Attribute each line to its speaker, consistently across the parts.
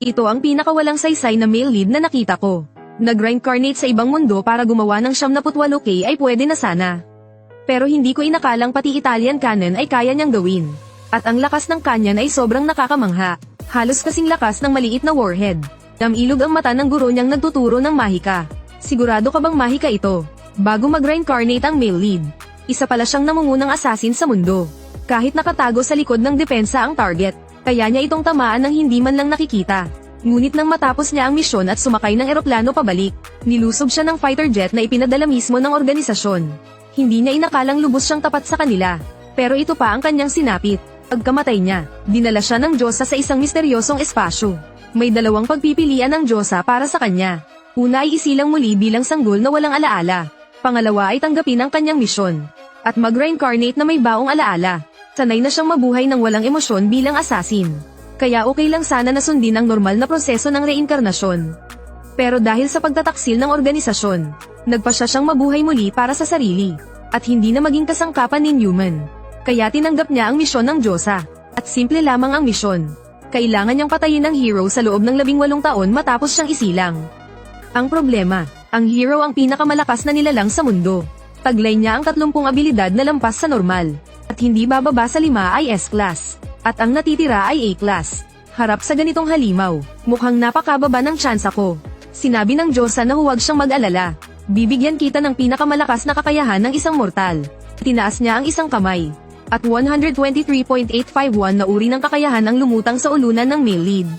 Speaker 1: Ito ang pinakawalang saysay na male lead na nakita ko. Nag-reincarnate sa ibang mundo para gumawa ng 78K ay pwede na sana. Pero hindi ko inakalang pati Italian cannon ay kaya niyang gawin. At ang lakas ng kanyan ay sobrang nakakamangha. Halos kasing lakas ng maliit na warhead. Namilog ang mata ng guro niyang nagtuturo ng mahika. Sigurado ka bang mahika ito? Bago mag-reincarnate ang male lead, isa pala siyang namungunang assassin sa mundo. Kahit nakatago sa likod ng depensa ang target, kaya niya itong tamaan ng hindi man lang nakikita. Ngunit nang matapos niya ang misyon at sumakay ng eroplano pabalik, nilusog siya ng fighter jet na ipinadala mismo ng organisasyon. Hindi niya inakalang lubos siyang tapat sa kanila. Pero ito pa ang kanyang sinapit. Pagkamatay niya, dinala siya ng Diyosa sa isang misteryosong espasyo. May dalawang pagpipilian ng Diyosa para sa kanya. Una ay isilang muli bilang sanggol na walang alaala. Pangalawa ay tanggapin ang kanyang misyon. At mag-reincarnate na may baong alaala. Sanay na siyang mabuhay ng walang emosyon bilang assassin. Kaya okay lang sana na sundin ang normal na proseso ng reinkarnasyon. Pero dahil sa pagtataksil ng organisasyon, nagpasya siyang mabuhay muli para sa sarili. At hindi na maging kasangkapan ni Newman. Kaya tinanggap niya ang misyon ng Diyosa. At simple lamang ang misyon. Kailangan niyang patayin ang hero sa loob ng 18 taon matapos siyang isilang. Ang problema, ang hero ang pinakamalakas na nilalang sa mundo. Taglay niya ang 30 abilidad na lampas sa normal. At hindi bababa sa 5 ay S-class. At ang natitira ay A-class. Harap sa ganitong halimaw, mukhang napakababa ng tsansa ko. Sinabi ng Diyosa na huwag siyang mag-alala. Bibigyan kita ng pinakamalakas na kakayahan ng isang mortal. Tinaas niya ang isang kamay. At 123.851 na uri ng kakayahan ang lumutang sa ulunan ng male lead.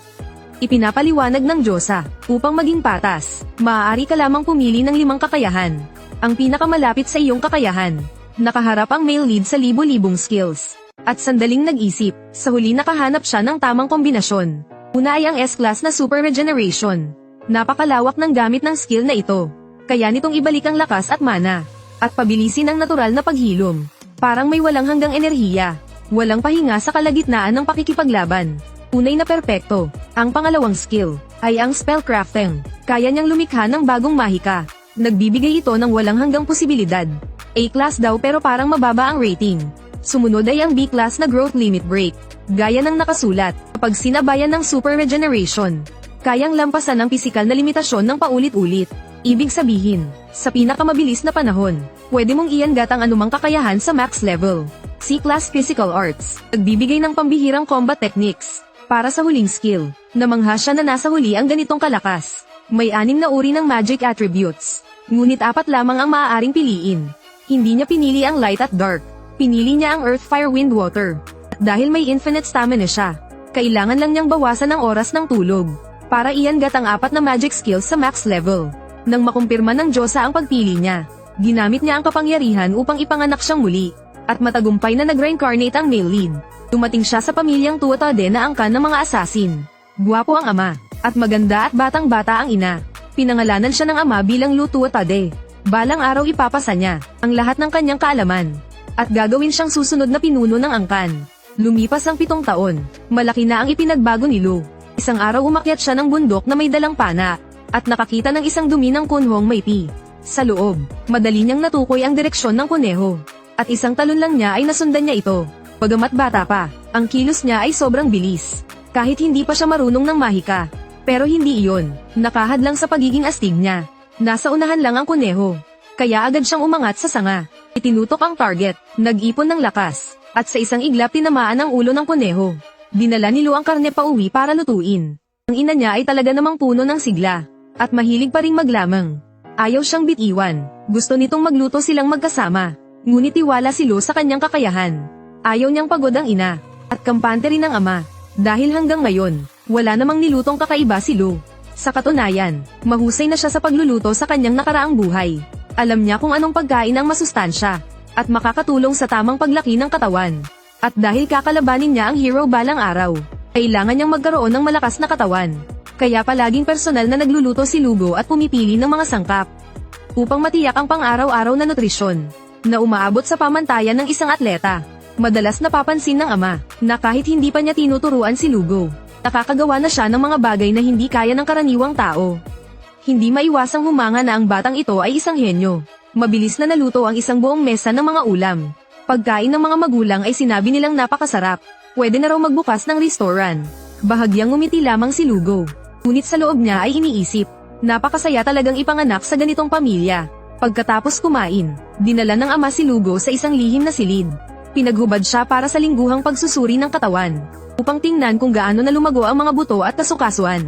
Speaker 1: Ipinapaliwanag ng Diyosa, upang maging patas, maaari ka lamang pumili ng 5 kakayahan. Ang pinakamalapit sa iyong kakayahan. Nakaharap ang male lead sa libo-libong skills. At sandaling nag-isip, sa huli nakahanap siya ng tamang kombinasyon. Una ay ang S-class na Super Regeneration. Napakalawak ng gamit ng skill na ito. Kaya nitong ibalik ang lakas at mana. At pabilisin ang natural na paghilom. Parang may walang hanggang enerhiya. Walang pahinga sa kalagitnaan ng pakikipaglaban. Tunay na perpekto. Ang pangalawang skill ay ang Spellcrafting. Kaya niyang lumikha ng bagong mahika. Nagbibigay ito ng walang hanggang posibilidad. A-class daw pero parang mababa ang rating. Sumunod ay ang B-class na Growth Limit Break. Gaya ng nakasulat, kapag sinabayan ng Super Regeneration, kayang lampasan ang pisikal na limitasyon ng paulit-ulit. Ibig sabihin, sa pinakamabilis na panahon, pwede mong iangat ang anumang kakayahan sa max level. C-class Physical Arts, nagbibigay ng pambihirang combat techniques. Para sa huling skill, namangha siya na nasa huli ang ganitong kalakas. May 6 na uri ng magic attributes. Ngunit 4 lamang ang maaaring piliin. Hindi niya pinili ang light at dark. Pinili niya ang earth, fire, wind, water. At dahil may infinite stamina siya, kailangan lang niyang bawasan ang oras ng tulog. Para iangat ang 4 na magic skills sa max level. Nang makumpirma ng Diyosa ang pagpili niya, ginamit niya ang kapangyarihan upang ipanganak siyang muli. At matagumpay na nag-reincarnate ang male lead. Dumating siya sa pamilyang Tuatade na angkan ng mga assassin. Guwapo ang ama, at maganda at batang-bata ang ina. Pinangalanan siya ng ama bilang Lu Tuatade. Balang araw ipapasa niya ang lahat ng kanyang kaalaman. At gagawin siyang susunod na pinuno ng angkan. Lumipas ang 7 taon. Malaki na ang ipinagbago ni Lu. Isang araw umakyat siya ng bundok na may dalang pana. At nakakita ng isang dumi ng kunhong may pi. Sa loob, madali niyang natukoy ang direksyon ng kuneho. At isang talon lang niya ay nasundan niya ito. Bagamat bata pa, ang kilos niya ay sobrang bilis. Kahit hindi pa siya marunong ng mahika. Pero hindi iyon, nakahad lang sa pagiging astig niya. Nasa unahan lang ang kuneho. Kaya agad siyang umangat sa sanga. Itinutok ang target, nag-ipon ng lakas. At sa isang iglap tinamaan ang ulo ng kuneho. Dinala ni Lu ang karne pa uwi para lutuin. Ang ina niya ay talaga namang puno ng sigla. At mahilig pa ring maglamang. Ayaw siyang bitiwan. Gusto nitong magluto silang magkasama. Ngunit tiwala si Lu sa kanyang kakayahan. Ayaw niyang pagod ang ina. At kampante rin ang ama. Dahil hanggang ngayon, wala namang nilutong kakaiba si Lu. Sa katunayan, mahusay na siya sa pagluluto sa kanyang nakaraang buhay. Alam niya kung anong pagkain ang masustansya. At makakatulong sa tamang paglaki ng katawan. At dahil kakalabanin niya ang hero balang araw, kailangan niyang magkaroon ng malakas na katawan. Kaya palaging personal na nagluluto si Lugo at pumipili ng mga sangkap. Upang matiyak ang pang-araw-araw na nutrisyon, na umaabot sa pamantayan ng isang atleta. Madalas napapansin ng ama, na kahit hindi pa niya tinuturuan si Lugo, nakakagawa na siya ng mga bagay na hindi kaya ng karaniwang tao. Hindi maiwasang humanga na ang batang ito ay isang henyo. Mabilis na naluto ang isang buong mesa ng mga ulam. Pagkain ng mga magulang ay sinabi nilang napakasarap. Pwede na raw magbukas ng restaurant. Bahagyang ngumiti lamang si Lugo. Ngunit sa loob niya ay iniisip, napakasaya talagang ipanganak sa ganitong pamilya. Pagkatapos kumain, dinala ng ama si Lugo sa isang lihim na silid. Pinaghubad siya para sa lingguhang pagsusuri ng katawan, upang tingnan kung gaano na lumago ang mga buto at kasukasuan.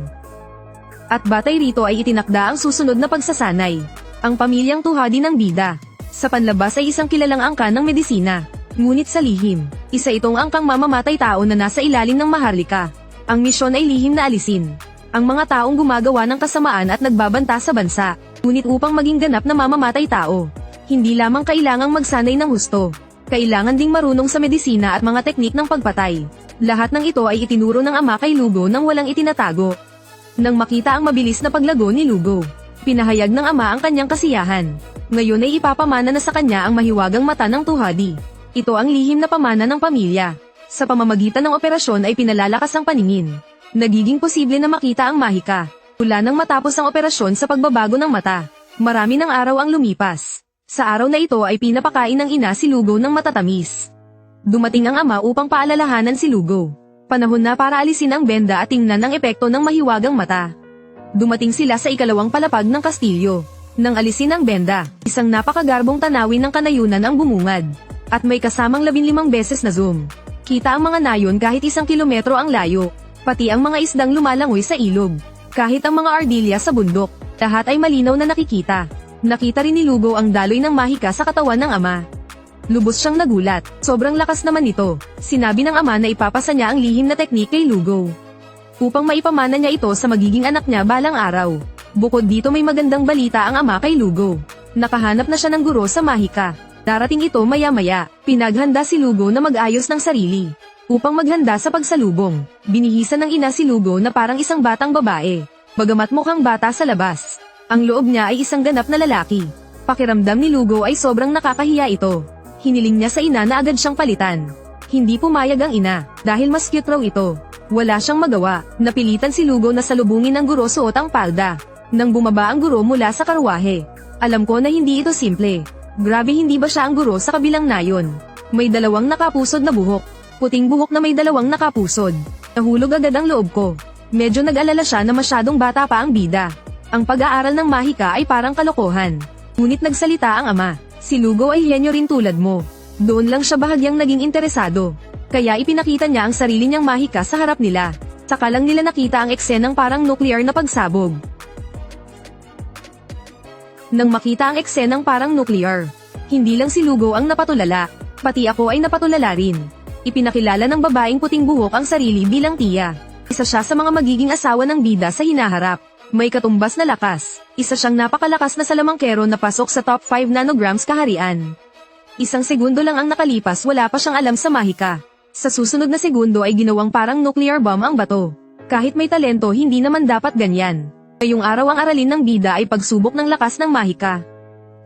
Speaker 1: At batay rito ay itinakda ang susunod na pagsasanay. Ang pamilyang tuhadi ng bida. Sa panlabas ay isang kilalang angkan ng medisina. Ngunit sa lihim, isa itong angkang mamamatay tao na nasa ilalim ng maharlika. Ang misyon ay lihim na alisin ang mga taong gumagawa ng kasamaan at nagbabanta sa bansa. Ngunit upang maging ganap na mamamatay tao, hindi lamang kailangang magsanay ng husto. Kailangan ding marunong sa medisina at mga teknik ng pagpatay. Lahat ng ito ay itinuro ng ama kay Lugo nang walang itinatago. Nang makita ang mabilis na paglago ni Lugo, pinahayag ng ama ang kanyang kasiyahan. Ngayon ay ipapamana na sa kanya ang mahiwagang mata ng tuhadi. Ito ang lihim na pamana ng pamilya. Sa pamamagitan ng operasyon ay pinalalakas ang paningin. Nagiging posible na makita ang mahika. Mula nang matapos ang operasyon sa pagbabago ng mata, marami ng araw ang lumipas. Sa araw na ito ay pinapakain ng ina si Lugo ng matatamis. Dumating ang ama upang paalalahanan si Lugo. Panahon na para alisin ang benda at tingnan ang epekto ng mahiwagang mata. Dumating sila sa ikalawang palapag ng kastilyo. Nang alisin ang benda, isang napakagarbong tanawin ng kanayunan ang bumungad. At may kasamang 15 beses na zoom. Kita ang mga nayon kahit 1 kilometro ang layo. Pati ang mga isdang lumalangoy sa ilog. Kahit ang mga ardilya sa bundok, lahat ay malinaw na nakikita. Nakita rin ni Lugo ang daloy ng mahika sa katawan ng ama. Lubos siyang nagulat, sobrang lakas naman ito. Sinabi ng ama na ipapasa niya ang lihim na teknik kay Lugo, upang maipamana niya ito sa magiging anak niya balang araw. Bukod dito may magandang balita ang ama kay Lugo. Nakahanap na siya ng guro sa mahika. Darating ito maya-maya. Pinaghanda si Lugo na mag-ayos ng sarili. Upang maghanda sa pagsalubong, binihisan ng ina si Lugo na parang isang batang babae. Bagamat mukhang bata sa labas, ang loob niya ay isang ganap na lalaki. Pakiramdam ni Lugo ay sobrang nakakahiya ito. Hiniling niya sa ina na agad siyang palitan. Hindi pumayag ang ina, dahil mas cute raw ito. Wala siyang magawa, napilitan si Lugo na salubungin ng guro suot ang palda. Nang bumaba ang guro mula sa karwahe, alam ko na hindi ito simple. Grabe, hindi ba siya ang guro sa kabilang nayon? May 2 nakapusod na buhok. Puting buhok na may 2 nakapusod. Nahulog agad ang loob ko. Medyo nag-alala siya na masyadong bata pa ang bida. Ang pag-aaral ng mahika ay parang kalokohan. Ngunit nagsalita ang ama. Si Lugo ay henyo rin tulad mo. Doon lang siya bahagyang naging interesado. Kaya ipinakita niya ang sarili niyang mahika sa harap nila. Saka lang nila nakita ang eksenang parang nuclear na pagsabog. Nang makita ang eksenang parang nuclear, hindi lang si Lugo ang napatulala, pati ako ay napatulala rin. Ipinakilala ng babaeng puting buhok ang sarili bilang tiya. Isa siya sa mga magiging asawa ng bida sa hinaharap. May katumbas na lakas. Isa siyang napakalakas na salamangkero na pasok sa top 5 nanograms kaharian. 1 segundo lang ang nakalipas, wala pa siyang alam sa mahika. Sa susunod na segundo ay ginawang parang nuclear bomb ang bato. Kahit may talento, hindi naman dapat ganyan. Ngayong araw ang aralin ng bida ay pagsubok ng lakas ng mahika.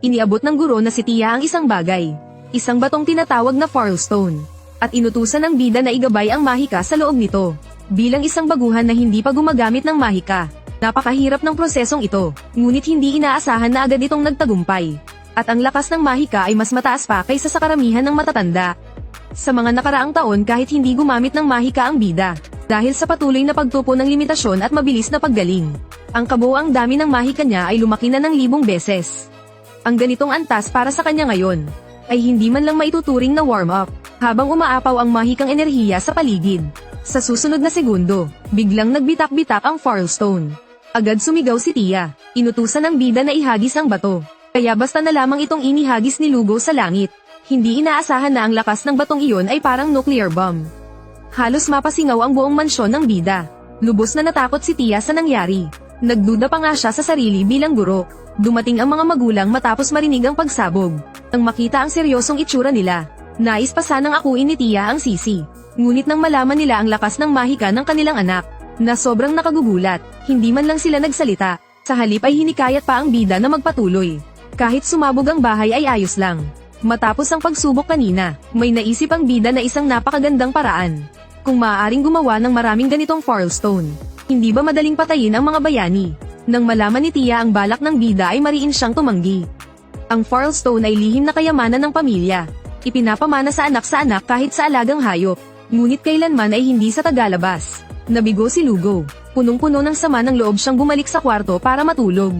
Speaker 1: Iniabot ng guro na si tiya ang isang bagay. Isang batong tinatawag na Farlstone. At inutusan ng bida na igabay ang mahika sa loob nito. Bilang isang baguhan na hindi pa gumagamit ng mahika, napakahirap ng prosesong ito, ngunit hindi inaasahan na agad itong nagtagumpay. At ang lakas ng mahika ay mas mataas pa kaysa sa karamihan ng matatanda. Sa mga nakaraang taon kahit hindi gumamit ng mahika ang bida, dahil sa patuloy na pagtupo ng limitasyon at mabilis na paggaling, ang kabuuang dami ng mahika niya ay lumaki na ng 1000 beses. Ang ganitong antas para sa kanya ngayon, ay hindi man lang maituturing na warm-up. Habang umaapaw ang mahikang enerhiya sa paligid. Sa susunod na segundo, biglang nagbitak-bitak ang Farlstone. Agad sumigaw si Tia. Inutusan ng bida na ihagis ang bato. Kaya basta na lamang itong inihagis ni Lugo sa langit. Hindi inaasahan na ang lakas ng batong iyon ay parang nuclear bomb. Halos mapasingaw ang buong mansyon ng bida. Lubos na natakot si Tia sa nangyari. Nagduda pa nga siya sa sarili bilang guro. Dumating ang mga magulang matapos marinig ang pagsabog. Nang makita ang seryosong itsura nila, nais pa sanang akuin ni Tia ang sisi. Ngunit nang malaman nila ang lakas ng mahika ng kanilang anak, na sobrang nakagugulat, hindi man lang sila nagsalita. Sa halip ay hinikayat pa ang bida na magpatuloy. Kahit sumabog ang bahay ay ayos lang. Matapos ang pagsubok kanina, may naisip ang bida na isang napakagandang paraan. Kung maaaring gumawa ng maraming ganitong Farlstone, hindi ba madaling patayin ang mga bayani? Nang malaman ni Tia ang balak ng bida ay mariin siyang tumanggi. Ang Farlstone ay lihim na kayamanan ng pamilya. Ipinapamana sa anak kahit sa alagang hayop. Ngunit kailanman ay hindi sa tagalabas. Nabigo si Lugo. Punong-puno ng sama ng loob siyang bumalik sa kwarto para matulog.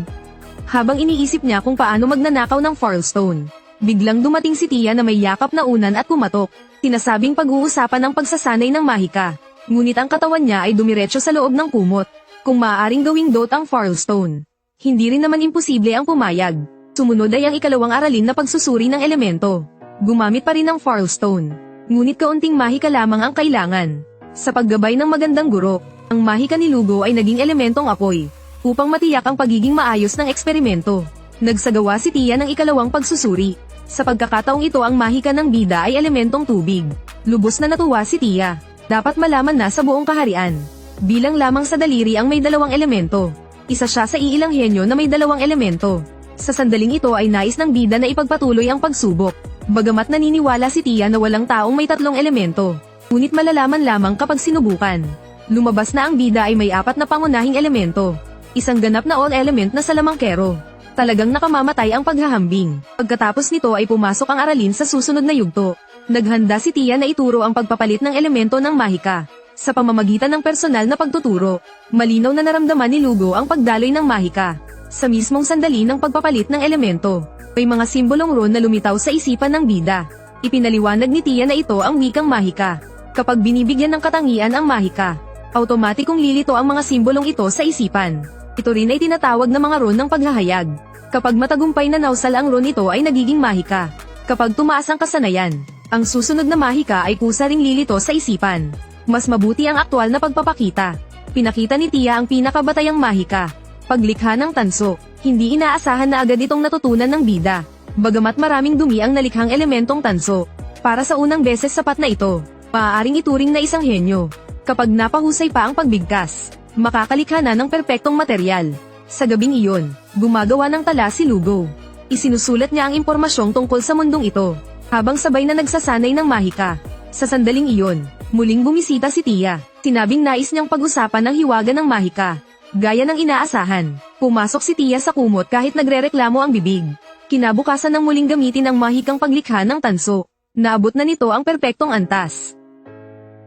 Speaker 1: Habang iniisip niya kung paano magnanakaw ng Farlstone, biglang dumating si Tia na may yakap na unan at kumatok. Tinasabing pag-uusapan ng pagsasanay ng Mahika. Ngunit ang katawan niya ay dumiretso sa loob ng kumot. Kung maaaring gawing dot ang Farlstone, hindi rin naman imposible ang pumayag. Sumunod ay ang ikalawang aralin na pagsusuri ng elemento. Gumamit pa rin ng Farlstone. Ngunit kaunting Mahika lamang ang kailangan. Sa paggabay ng magandang guro, ang Mahika ni Lugo ay naging elementong apoy, upang matiyak ang pagiging maayos ng eksperimento. Nagsagawa si Tia ng ikalawang pagsusuri. Sa pagkakataong ito ang Mahika ng bida ay elementong tubig. Lubos na natuwa si Tia. Dapat malaman na sa buong kaharian. Bilang lamang sa daliri ang may dalawang elemento. Isa siya sa iilang henyo na may dalawang elemento. Sa sandaling ito ay nais ng bida na ipagpatuloy ang pagsubok. Bagamat naniniwala si Tia na walang taong may tatlong elemento. Ngunit malalaman lamang kapag sinubukan. Lumabas na ang bida ay may 4 na pangunahing elemento. Isang ganap na all-element na salamangkero. Talagang nakamamatay ang paghahambing. Pagkatapos nito ay pumasok ang aralin sa susunod na yugto. Naghanda si Tia na ituro ang pagpapalit ng elemento ng Mahika. Sa pamamagitan ng personal na pagtuturo, malinaw na naramdaman ni Lugo ang pagdaloy ng Mahika. Sa mismong sandali ng pagpapalit ng elemento, may mga simbolong rune na lumitaw sa isipan ng bida. Ipinaliwanag ni Tia na ito ang wikang Mahika. Kapag binibigyan ng katangian ang Mahika, automatikong lilito ang mga simbolong ito sa isipan. Ito rin ay tinatawag na mga rune ng paghahayag. Kapag matagumpay na nausal ang rune ito ay nagiging Mahika. Kapag tumaas ang kasanayan, ang susunod na Mahika ay kusa ring lilito sa isipan. Mas mabuti ang aktwal na pagpapakita. Pinakita ni Tia ang pinakabatayang Mahika. Paglikha ng tanso, hindi inaasahan na agad itong natutunan ng bida. Bagamat maraming dumi ang nalikhang elementong tanso, para sa unang beses sapat na ito, maaaring ituring na isang henyo. Kapag napahusay pa ang pagbigkas, makakalikha na ng perpektong material. Sa gabing iyon, gumagawa ng tala si Lugo. Isinusulat niya ang impormasyong tungkol sa mundong ito, habang sabay na nagsasanay ng Mahika. Sa sandaling iyon, muling bumisita si Tia. Sinabing nais niyang pag-usapan ang hiwaga ng Mahika. Gaya ng inaasahan, pumasok si Tia sa kumot kahit nagrereklamo ang bibig. Kinabukasan ng muling gamitin ang Mahikang paglikha ng tanso. Naabot na nito ang perpektong antas.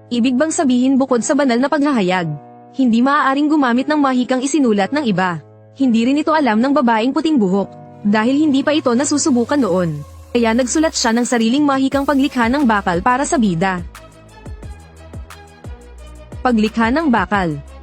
Speaker 1: Ibig bang sabihin bukod sa banal na paghahayag, hindi maaaring gumamit ng Mahikang isinulat ng iba. Hindi rin ito alam ng babaeng puting buhok, dahil hindi pa ito nasusubukan noon. Kaya nagsulat siya ng sariling Mahikang paglikha ng bakal para sa bida. Paglikha ng bakal.